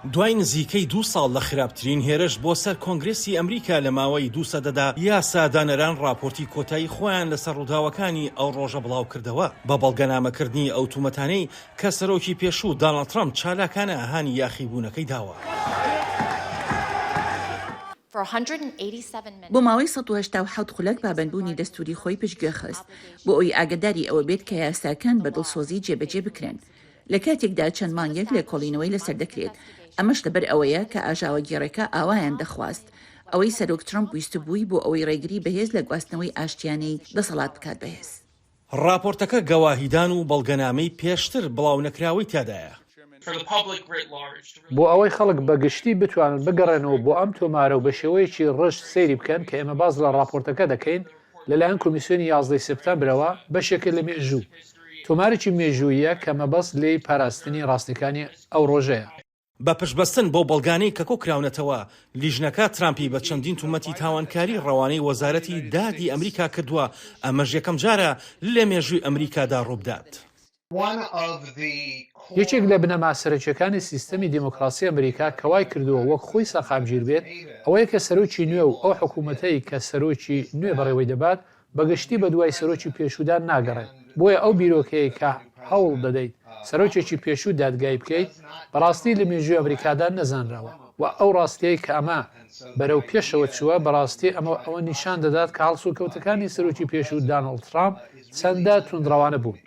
دوای نزیکەی 2 ساڵ لە خراپترین هێرش بۆ سەر کۆنگرێسی ئەمریکا لە ماوەی 2 سەدەدا یاسادانەران راپۆرتی کۆتایی خۆیان لەسەر ڕووداوەکانی ئەو ڕۆژە بڵاو کردەوە بە بەڵگەنامەکردنی ئەو تومەتانەی کە سەرۆکی پێشوو دۆناڵد ترامپ چالاکانە هانی یاخیبوونەکەی داوە. بۆ ماوەی 187 خولەک پابەندبوونی دەستوری خۆی پشتگوێ خست بۆ ئەوی ئاگداری ئەوە بێت کە یاساکان بە دڵسۆزی جێبەجێ بکرێن لە کاتێکدا چەند مانگێک لێ کۆڵینەوەی لەسەر دەکرێت. ئەمەش لەبەر ئەوەیە کە ئاژاوە گێڕەکە ئاوایان دەخواست ئەوەی سەرۆک ترامپ ویست بووی بۆ ئەوەی ڕێگری بەهێز لە گواستنەوەی ئاشتیانەی دەسەڵات بکات بەهێز. راپۆرتەکە گەواهیدان و بەڵگەنامەی پێشتر بڵاو نەکراوەی تیادایە. بۆ ئەوەی خەڵک بەگشتی بتوانن بگەڕێنەوە بۆ ئەم تۆمارە و بە شێوەیەکی ڕشت سەیری بکەن کە ئێمە باز لە راپۆرتەکە دەکەین لەلایەن کۆمیسیۆنی 11 سپتامبرەوە بەشێکە لە مێژوو تۆمارێکی مێژوویە کە مەبەست لێی پاراستنی ڕاستیەکانی ئەو ڕۆژەیە. بە پشتبەستن بۆ بەڵگانەی کە کۆکراونەتەوە لیژنەکە ترامپی بە چەندین تومەتی تاوانکاری ڕەوانەی وەزارەتی دادی ئەمریکا کردووە. ئەمەش یەکەم جارە لە مێژووی ئەمریکادا ڕووبدات. یەکێک لە بنەما سەرەکیەکانی سیستەمی دیموکراسی ئەمریکا کەوای کردووە وەک خۆی سەقامگیر بێت ئەوەیە کە سەرۆکی نوێ و ئەو حکوومەتەی کە سەرۆکی نوێ بەڕێوەی دەبات بەگشتی بە دوای سەرۆکی پێشودان ناگەڕێت. بۆیە ئەو بیرۆکەیە کە هەوڵ دەدەیت سەرۆکێکی پێشوو دادگای بکەیت بەڕاستی لە مێژووی ئەمریکادا نەزانراوە و ئەو ڕاستیەی کە ئەمە بەرەو پێشەوە چووە بەڕاستی ئەوە نیشان دەدات کە هەڵسوکەوتەکانی سەرۆکی پێشوو دۆناڵد ترامپ چەندە توندڕەوانە بوون.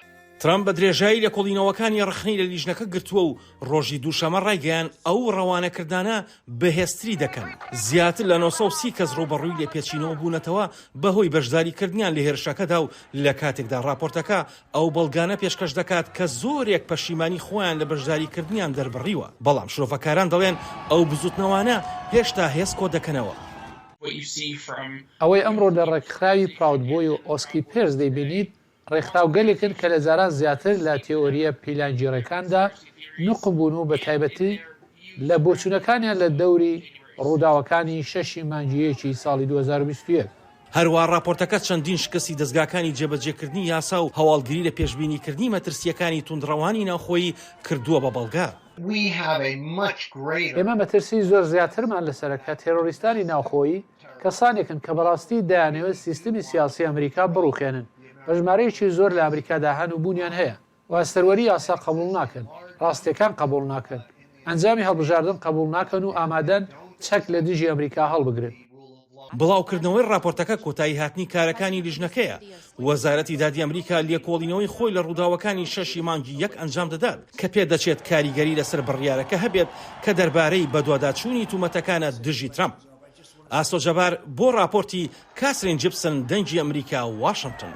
ترامپ بە درێژایی لە کۆڵینەوەکانی ڕخنەی لە لیژنەکە گرتووە و ڕۆژی دووشەمە ڕایگەیان ئەو ڕەوانەکردانە بەهێزتری دەکەن. زیاتر لە 930 کەس ڕوبەڕووی لێ پێچینەوە بوونەتەوە بەهۆی بەشداریکردنیان لە هێرشەکەدا و لە کاتێکدا راپۆرتەکە ئەو بەڵگانە پێشکەش دەکات کە زۆرێک پەشیمانی خۆیان لە بەشداریکردنیان دەربڕیوە. بەڵام شرۆفەکاران دەڵێن ئەو بزوتنەوانە هێشتا هێز کۆ دەکەنەوە. ئەوەی ئەمڕۆ لە ڕێکخراوی پراودبۆی و ئۆسکی پێرس دەیبینیت ڕێکخراوگەلێکن کە لە جاران زیاتر لە تێۆریە پیلانگیرەکاندا نوقم بوون و بە تایبەتی لە بۆچوونەکانیان لە دەوری ڕووداوەکانی 6 مانگیەکی ساڵی 2021. هەروە راپۆرتەکە چەندین شکستی دەستگاکانی جێبەجێکردنی یاسا و هەواڵگری لە پێشبینیکردنی مەترسیەکانی توندڕەوانی ناوخۆیی کردووە بە بەڵگا. ئێمە مەترسی زۆر زیاترمان لەسەرەکە تێرۆریستانی ناوخۆیی کەسانێکن کە بەڕاستی دەیانەوێت سیستمی سیاسی ئەمریکا بڕووخێنن. بەژمارەیەکی زۆر لە ئەمریکادا هەن و بوونیان هەیە و سەروەری یاسا قبول ناکەن، ڕاستیەکان قبول ناکەن، ئەنجامی هەڵبژاردن قبول ناکەن و ئامادەن چەک لە دژی ئەمریکا هەڵبگرن. بڵاوکردنەوەی راپۆرتەکە کۆتایی هاتنی کارەکانی لیژنەکەیە. وەزارەتی دادی ئەمریکا لێکۆڵینەوەی خۆی لە ڕووداوەکانی 6 مانگی 1 ئەنجام دەدات کە پێدەچێت کاریگەری لەسەر بڕیارەکە هەبێت کە دەربارەی بەدواداچوونی تومەتەکانە دژی ترامپ. ئاسۆ جەبار بۆ راپۆرتی کاسرین جیبسن دەنگی ئەمریکا واشنگتن.